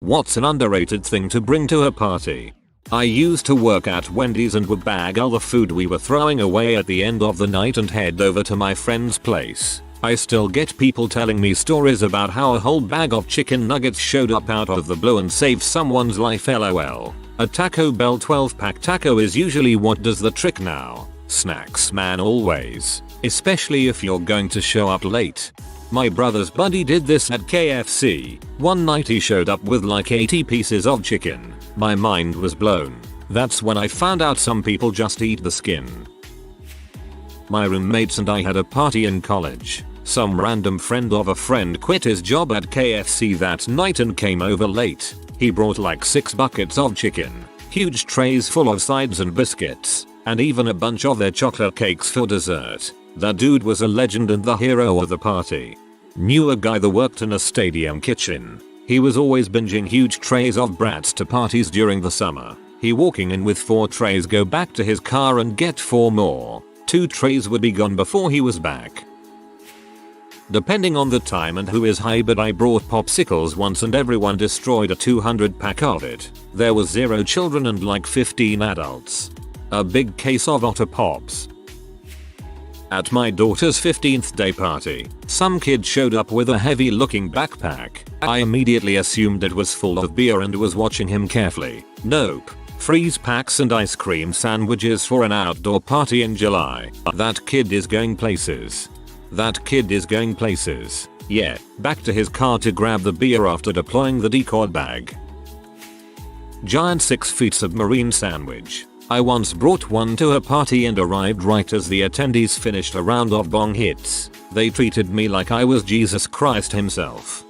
What's an underrated thing to bring to a party? I used to work at Wendy's and would bag all the food we were throwing away at the end of the night and head over to my friend's place. I still get people telling me stories about how a whole bag of chicken nuggets showed up out of the blue and saved someone's life, lol. A Taco Bell 12-pack taco is usually what does the trick now. Snacks man always. Especially if you're going to show up late. My brother's buddy did this at KFC. One night he showed up with like 80 pieces of chicken. My mind was blown. That's when I found out some people just eat the skin. My roommates and I had a party in college. Some random friend of a friend quit his job at KFC that night and came over late. He brought like 6 buckets of chicken, huge trays full of sides and biscuits, and even a bunch of their chocolate cakes for dessert. That dude was a legend and the hero of the party. Knew a guy that worked in a stadium kitchen. He was always binging huge trays of brats to parties during the summer. He walking in with 4 trays, go back to his car and get 4 more. 2 trays would be gone before he was back. Depending on the time and who is high, but I brought popsicles once and everyone destroyed a 200-pack of it. There was 0 children and like 15 adults. A big case of Otter Pops. At my daughter's 15th day party, some kid showed up with a heavy looking backpack. I immediately assumed it was full of beer and was watching him carefully. Nope. Freeze packs and ice cream sandwiches for an outdoor party in July. That kid is going places. That kid is going places. Yeah, back to his car to grab the beer after deploying the decoy bag. Giant 6 feet submarine sandwich. I once brought one to a party and arrived right as the attendees finished a round of bong hits. They treated me like I was Jesus Christ himself.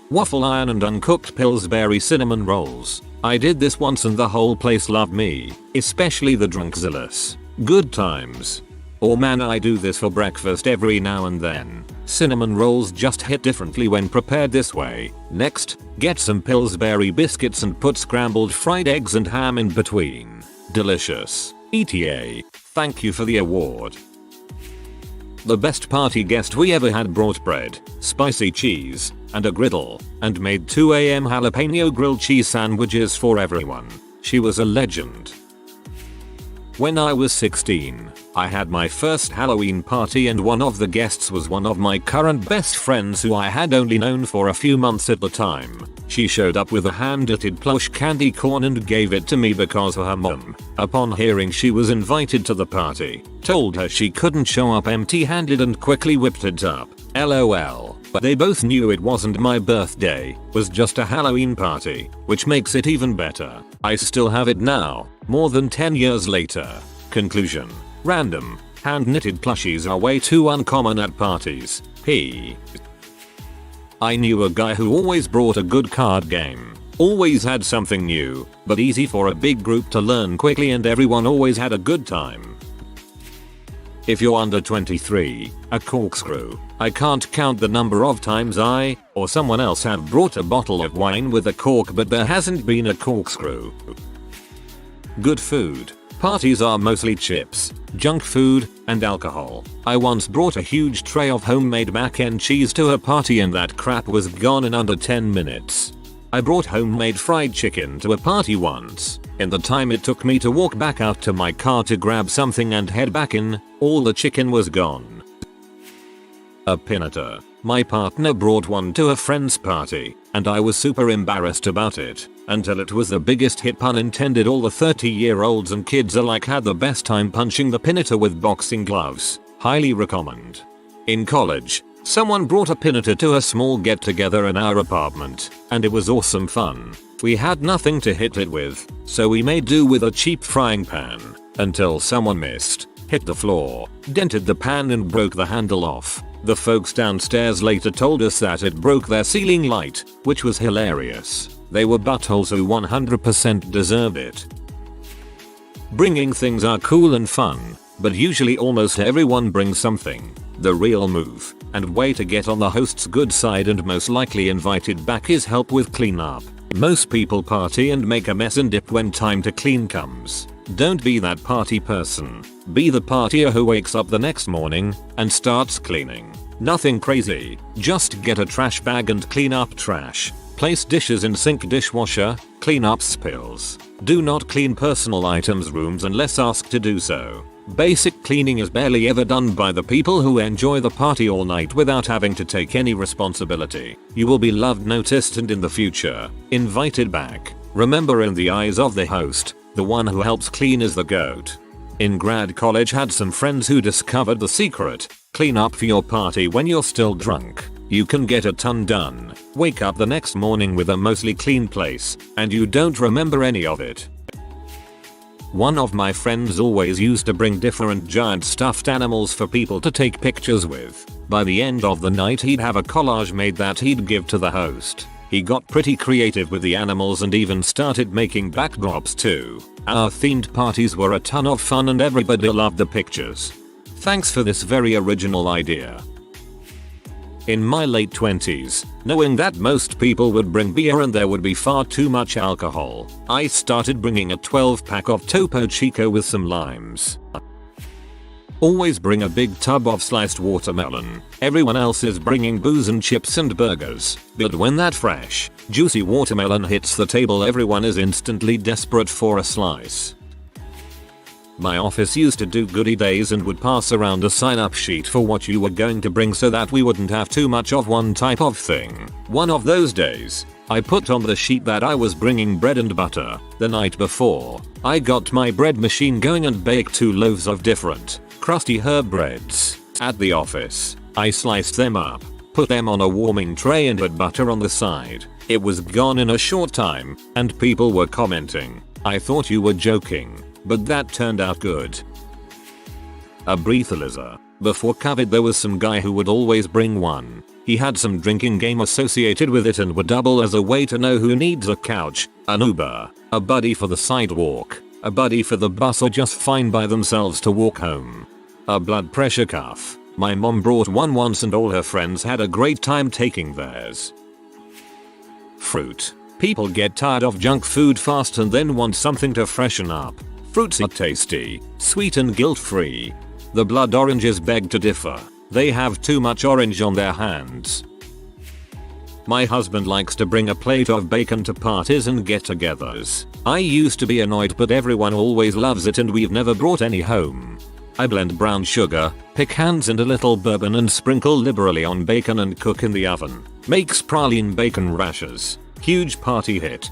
Waffle iron and uncooked Pillsbury cinnamon rolls. I did this once and the whole place loved me, especially the drunkzillas. Good times. Oh man, I do this for breakfast every now and then. Cinnamon rolls just hit differently when prepared this way. Next, get some Pillsbury biscuits and put scrambled fried eggs and ham in between. Delicious. ETA. Thank you for the award. The best party guest we ever had brought bread, spicy cheese, and a griddle, and made 2 AM jalapeno grilled cheese sandwiches for everyone. She was a legend. When I was 16, I had my first Halloween party and one of the guests was one of my current best friends who I had only known for a few months at the time. She showed up with a hand-knitted plush candy corn and gave it to me because her mom, upon hearing she was invited to the party, told her she couldn't show up empty-handed and quickly whipped it up. LOL. But they both knew it wasn't my birthday, was just a Halloween party, which makes it even better. I still have it now, more than 10 years later. Conclusion. Random, hand-knitted plushies are way too uncommon at parties. I knew a guy who always brought a good card game. Always had something new, but easy for a big group to learn quickly and everyone always had a good time. If you're under 23, a corkscrew. I can't count the number of times I, or someone else have brought a bottle of wine with a cork but there hasn't been a corkscrew. Good food. Parties are mostly chips, junk food, and alcohol. I once brought a huge tray of homemade mac and cheese to a party and that crap was gone in under 10 minutes. I brought homemade fried chicken to a party once. In the time it took me to walk back out to my car to grab something and head back in, all the chicken was gone. A pinata. My partner brought one to a friend's party, and I was super embarrassed about it, until it was the biggest hit, pun intended. All the 30-year-olds and kids alike had the best time punching the pinata with boxing gloves. Highly recommend. In college, someone brought a pinata to a small get-together in our apartment, and it was awesome fun. We had nothing to hit it with, so we made do with a cheap frying pan, until someone missed, hit the floor, dented the pan and broke the handle off. The folks downstairs later told us that it broke their ceiling light, which was hilarious. They were buttholes who 100% deserved it. Bringing things are cool and fun, but usually almost everyone brings something. The real move, and way to get on the host's good side and most likely invited back, is help with cleanup. Most people party and make a mess and dip when time to clean comes. Don't be that party person. Be the partier who wakes up the next morning and starts cleaning. Nothing crazy, just get a trash bag and clean up trash. Place dishes in sink dishwasher. Clean up spills. Do not clean personal items rooms unless asked to do so. Basic cleaning is barely ever done by the people who enjoy the party all night without having to take any responsibility. You will be loved, noticed, and in the future, invited back. Remember, in the eyes of the host, the one who helps clean is the GOAT. In grad college, had some friends who discovered the secret. Clean up for your party when you're still drunk. You can get a ton done. Wake up the next morning with a mostly clean place, and you don't remember any of it. One of my friends always used to bring different giant stuffed animals for people to take pictures with. By the end of the night, he'd have a collage made that he'd give to the host. He got pretty creative with the animals and even started making backdrops too. Our themed parties were a ton of fun and everybody loved the pictures. Thanks for this very original idea. In my late 20s, knowing that most people would bring beer and there would be far too much alcohol, I started bringing a 12-pack of Topo Chico with some limes. Always bring a big tub of sliced watermelon. Everyone else is bringing booze and chips and burgers, but when that fresh, juicy watermelon hits the table, everyone is instantly desperate for a slice. My office used to do goodie days and would pass around a sign-up sheet for what you were going to bring so that we wouldn't have too much of one type of thing. One of those days, I put on the sheet that I was bringing bread and butter. The night before, I got my bread machine going and baked 2 loaves of different, crusty herb breads. At the office, I sliced them up, put them on a warming tray and put butter on the side. It was gone in a short time, and people were commenting, "I thought you were joking." But that turned out good. A breathalyzer. Before COVID, there was some guy who would always bring one. He had some drinking game associated with it and would double as a way to know who needs a couch, an Uber, a buddy for the sidewalk, a buddy for the bus, or just fine by themselves to walk home. A blood pressure cuff. My mom brought one once and all her friends had a great time taking theirs. Fruit. People get tired of junk food fast and then want something to freshen up. Fruits are tasty, sweet and guilt-free. The blood oranges beg to differ. They have too much orange on their hands. My husband likes to bring a plate of bacon to parties and get-togethers. I used to be annoyed, but everyone always loves it and we've never brought any home. I blend brown sugar, pecans and a little bourbon and sprinkle liberally on bacon and cook in the oven. Makes praline bacon rashers. Huge party hit.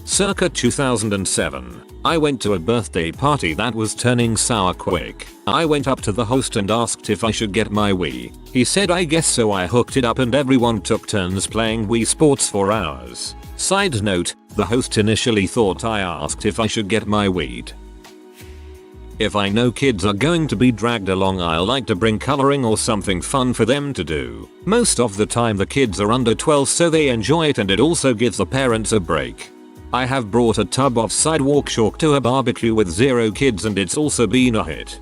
Circa 2007, I went to a birthday party that was turning sour quick. I went up to the host and asked if I should get my Wii. He said I guess so. I hooked it up and everyone took turns playing Wii Sports for hours. Side note, the host initially thought I asked if I should get my weed. If I know kids are going to be dragged along, I like to bring coloring or something fun for them to do. Most of the time the kids are under 12 so they enjoy it and it also gives the parents a break. I have brought a tub of sidewalk chalk to a barbecue with 0 kids and it's also been a hit.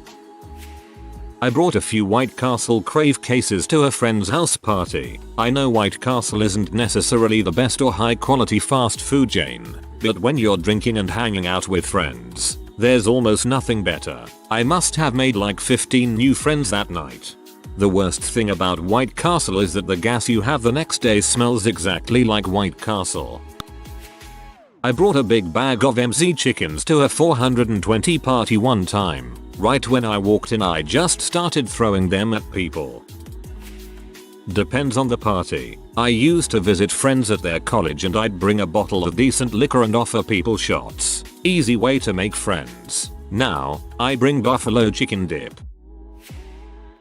I brought a few White Castle crave cases to a friend's house party. I know White Castle isn't necessarily the best or high quality fast food chain, but when you're drinking and hanging out with friends, there's almost nothing better. I must have made like 15 new friends that night. The worst thing about White Castle is that the gas you have the next day smells exactly like White Castle. I brought a big bag of MZ chickens to a 420 party one time. Right when I walked in, I just started throwing them at people. Depends on the party. I used to visit friends at their college and I'd bring a bottle of decent liquor and offer people shots. Easy way to make friends. Now, I bring buffalo chicken dip.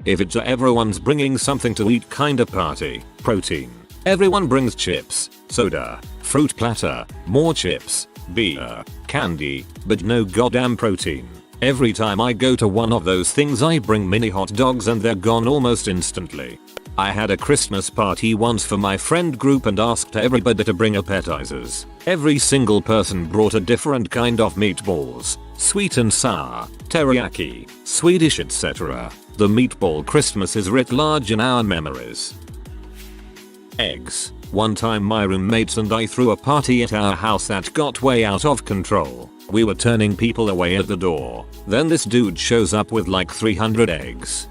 If it's a everyone's bringing something to eat kinda party, protein. Everyone brings chips, soda, fruit platter, more chips, beer, candy, but no goddamn protein. Every time I go to one of those things I bring mini hot dogs and they're gone almost instantly. I had a Christmas party once for my friend group and asked everybody to bring appetizers. Every single person brought a different kind of meatballs, sweet and sour, teriyaki, Swedish, etc. The meatball Christmas is writ large in our memories. Eggs. One time my roommates and I threw a party at our house that got way out of control. We were turning people away at the door. Then this dude shows up with like 300 eggs.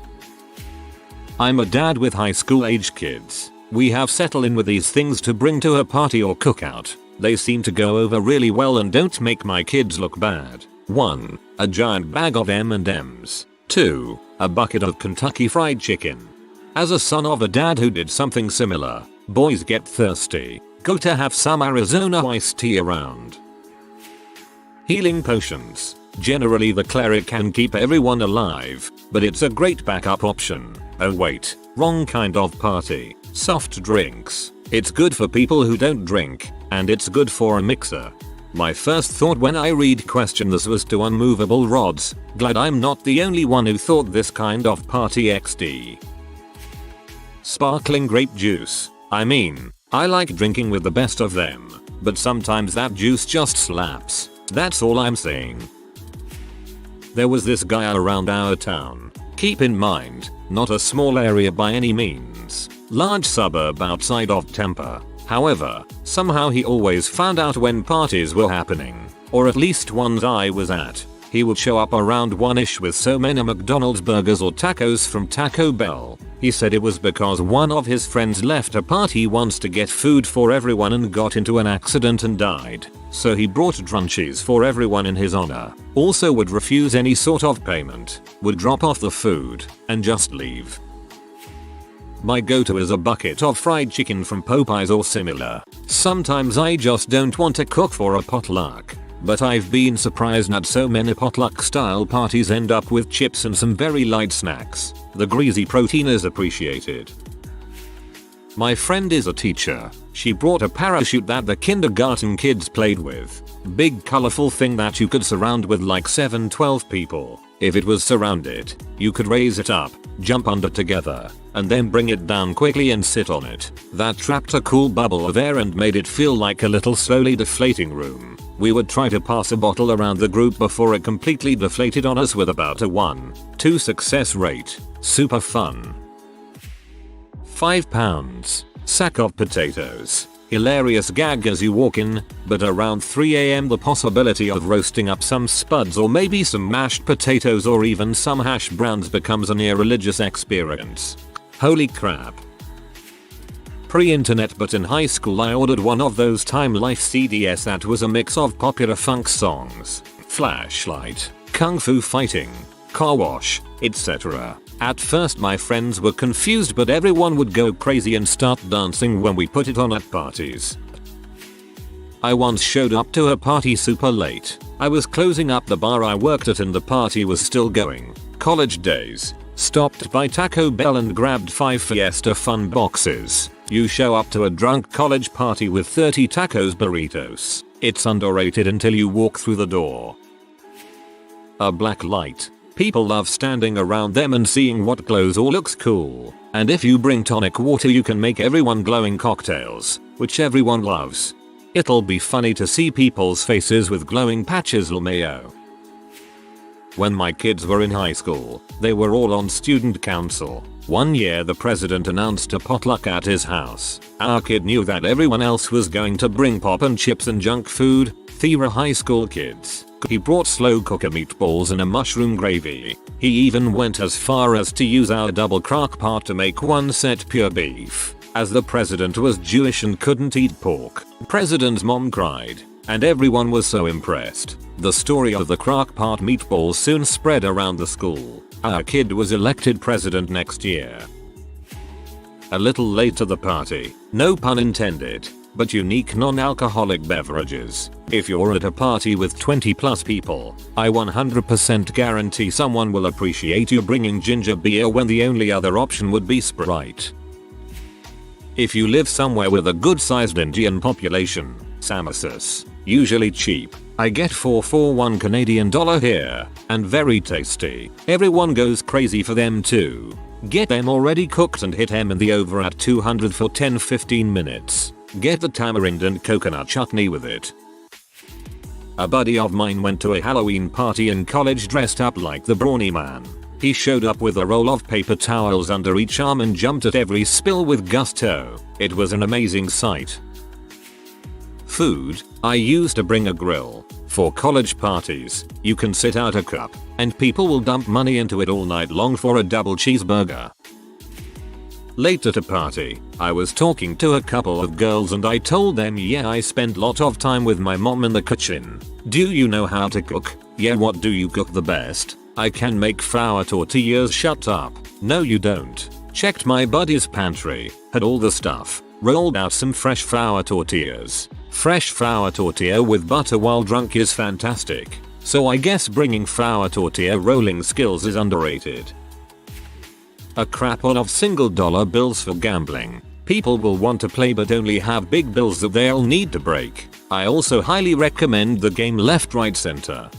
I'm a dad with high school age kids. We have settled in with these things to bring to a party or cookout. They seem to go over really well and don't make my kids look bad. 1. A giant bag of M&Ms. 2. A bucket of Kentucky Fried Chicken. As a son of a dad who did something similar, boys get thirsty. Go to have some Arizona iced tea around. Healing potions. Generally the cleric can keep everyone alive, but it's a great backup option. Oh wait, wrong kind of party. Soft drinks. It's good for people who don't drink, and it's good for a mixer. My first thought when I read this was to unmovable rods. Glad I'm not the only one who thought this kind of party XD. Sparkling grape juice. I mean, I like drinking with the best of them, but sometimes that juice just slaps. That's all I'm saying. There was this guy around our town. Keep in mind, not a small area by any means. Large suburb outside of Tampa. However, somehow he always found out when parties were happening, or at least ones I was at. He would show up around 1ish with so many McDonald's burgers or tacos from Taco Bell. He said it was because one of his friends left a party once to get food for everyone and got into an accident and died. So he brought drunchies for everyone in his honor. Also would refuse any sort of payment, would drop off the food, and just leave. My go-to is a bucket of fried chicken from Popeyes or similar. Sometimes I just don't want to cook for a potluck. But I've been surprised at so many potluck style parties end up with chips and some very light snacks. The greasy protein is appreciated. My friend is a teacher. She brought a parachute that the kindergarten kids played with. Big colorful thing that you could surround with like 7-12 people. If it was surrounded, you could raise it up, jump under together, and then bring it down quickly and sit on it. That trapped a cool bubble of air and made it feel like a little slowly deflating room. We would try to pass a bottle around the group before it completely deflated on us with about a 1-2 success rate. Super fun. 5 pounds. Sack of potatoes. Hilarious gag as you walk in, but around 3 AM the possibility of roasting up some spuds or maybe some mashed potatoes or even some hash browns becomes a near religious experience. Holy crap. Pre-internet, but in high school I ordered one of those Time Life CDs that was a mix of popular funk songs, Flashlight, Kung Fu Fighting, Car Wash, etc. At first my friends were confused, but everyone would go crazy and start dancing when we put it on at parties. I once showed up to a party super late. I was closing up the bar I worked at and the party was still going. College days. Stopped by Taco Bell and grabbed 5 Fiesta Fun boxes. You show up to a drunk college party with 30 tacos burritos. It's underrated until you walk through the door. A black light. People love standing around them and seeing what glows or looks cool. And if you bring tonic water you can make everyone glowing cocktails, which everyone loves. It'll be funny to see people's faces with glowing patches or mayo. When my kids were in high school, they were all on student council. One year the president announced a potluck at his house. Our kid knew that everyone else was going to bring pop and chips and junk food. They were high school kids. He brought slow cooker meatballs and a mushroom gravy. He even went as far as to use our double crock pot to make one set pure beef. As the president was Jewish and couldn't eat pork, president's mom cried, and everyone was so impressed. The story of the crock pot meatballs soon spread around the school. Our kid was elected president next year. A little late to the party, no pun intended, but unique non-alcoholic beverages. If you're at a party with 20 plus people, I 100% guarantee someone will appreciate you bringing ginger beer when the only other option would be Sprite. If you live somewhere with a good sized Indian population, samosas, usually cheap. I get 4 for $1 Canadian here, and very tasty. Everyone goes crazy for them too. Get them already cooked and hit them in the oven at 200 for 10-15 minutes. Get the tamarind and coconut chutney with it. A buddy of mine went to a Halloween party in college dressed up like the Brawny Man. He showed up with a roll of paper towels under each arm and jumped at every spill with gusto. It was an amazing sight. Food. I used to bring a grill. For college parties, you can sit out a cup, and people will dump money into it all night long for a double cheeseburger. Late at a party, I was talking to a couple of girls and I told them, yeah, I spent lot of time with my mom in the kitchen. Do you know how to cook? Yeah, what do you cook the best? I can make flour tortillas. Shut up. No you don't. Checked my buddy's pantry, had all the stuff, rolled out some fresh flour tortillas. Fresh flour tortilla with butter while drunk is fantastic. So I guess bringing flour tortilla rolling skills is underrated. A crap ton of single dollar bills for gambling. People will want to play but only have big bills that they'll need to break. I also highly recommend the game Left Right Center.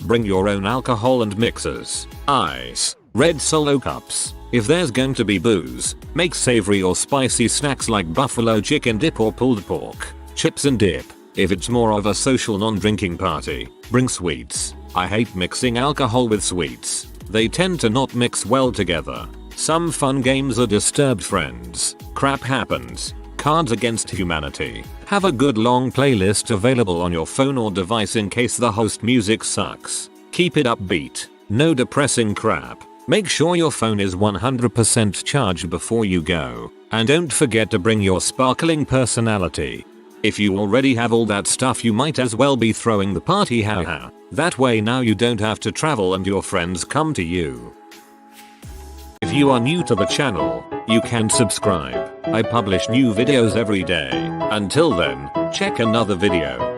Bring your own alcohol and mixers. Ice. Red Solo cups. If there's going to be booze, make savory or spicy snacks like buffalo chicken dip or pulled pork, chips and dip. If it's more of a social non-drinking party, bring sweets. I hate mixing alcohol with sweets. They tend to not mix well together. Some fun games are Disturbed Friends, Crap Happens, Cards Against Humanity. Have a good long playlist available on your phone or device in case the host music sucks. Keep it upbeat, no depressing crap. Make sure your phone is 100% charged before you go. And don't forget to bring your sparkling personality. If you already have all that stuff, you might as well be throwing the party, haha. That way now you don't have to travel and your friends come to you. If you are new to the channel, you can subscribe. I publish new videos every day. Until then, check another video.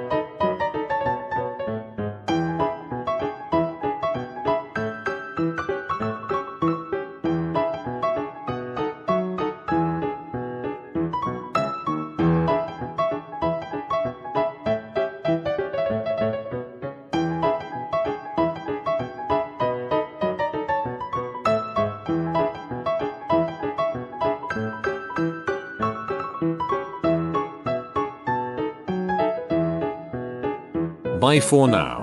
Bye for now.